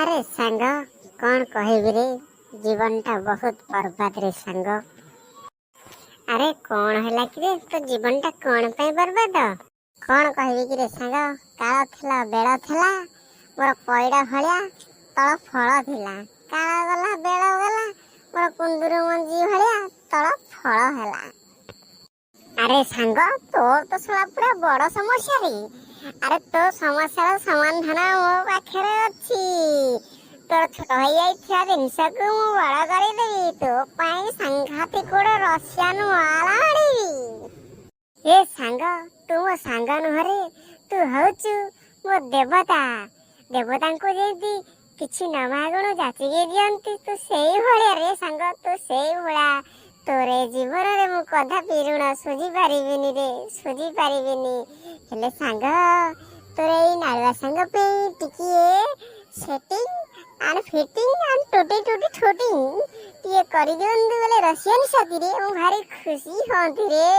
अरे सांग कौन कहबी रे जीवन टा बहुत बर्बाद रे सांग। अरे कौन है कि रे तो जीवन टा कौन पे बर्बाद कौन कहबी कि रे सांग। काल थिला बेल थिला मोर पैड़ा भलिया तल फल थिला। काल गला बेल गला मोर कुंदुर मंजी भलिया तल फल हैला। अरे सांग तोर तो सला पूरा बड़ समस्या रे। अरे तो समस्या समाधान मो पाखे अच्छी। तोर छोट भाई जाइथिया जिनस को मु बड़ करदेवी तो पाई सांघातिक गोड़ रसियान वाला आनिबी। ए सांग तू मो सांग नुहरे तू हउचु मो देवता। देवता को जेदी किछि न मागुण जाचिके दियंती तू सेई भलिया रे सांग। तू सेई भलिया तोरे जीवन रे मु कदापि ऋण सुझी पारिबिनी रे सुझी पारिबिनी। हेले सांग तोरे ई नालुआ सांग पे टिकिए सेटिंग एंड फिटिंग एंड टूटी टूटी ठोटिंग ये करी दियंतु बोले रसियन साथी रे मु भारी खुशी होंती रे।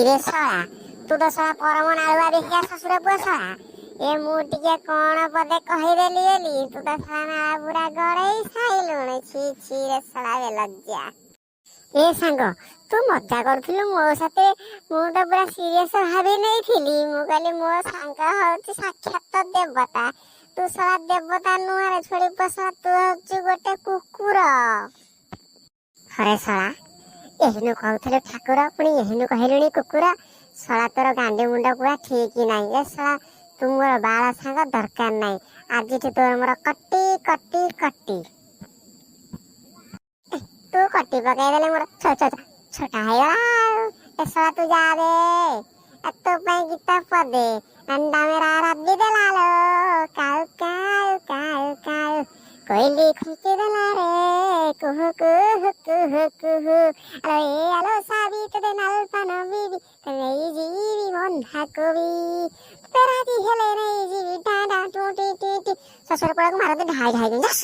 इरे सळा तू तो सळा परम नालुआ देखिया ससुर पुआ सळा ए मु टिके कोन पदे कहि देली एली तू तो सळा नाला पूरा गड़ेई साइलुण छी छी रे सळा वे लज्जा। ए सांग तू मजा करथिलु मो साथे मु तो पूरा सीरियस भाबी नै थिली। मु कहली मो सांग होची साक्षात देवता तू सळा देवता नुहारे छोड़ी पसला तू होची गोटे कुकुर। हरे सळा एहिनु कहउथले ठाकुर पुणी एहिनु कहिलुनी कुकुर। सळा तोर गांडी मुंड पूरा ठीक नै। ए सळा तू मोर बाळ सांग दरकार नै। आज तोर मोर कट्टी कट्टी कट्टी तू कट्टी पकाई देले मोर छोटा है ए सळा तू जा दे तो पे गीत पदे अंडा मेरा रद्दी देलालो काउ काउ काउ काउ कोयली खुशी देला रे कुहु कुहु कुहु कुहु। अलो साबित दे नल पान बीबी तेरी जीवी बंधा कोबी तेरा दी हेले रे जीवी डाडा टूटी टीटी ससुर पड़क मार दे ढाई ढाई दिन जस।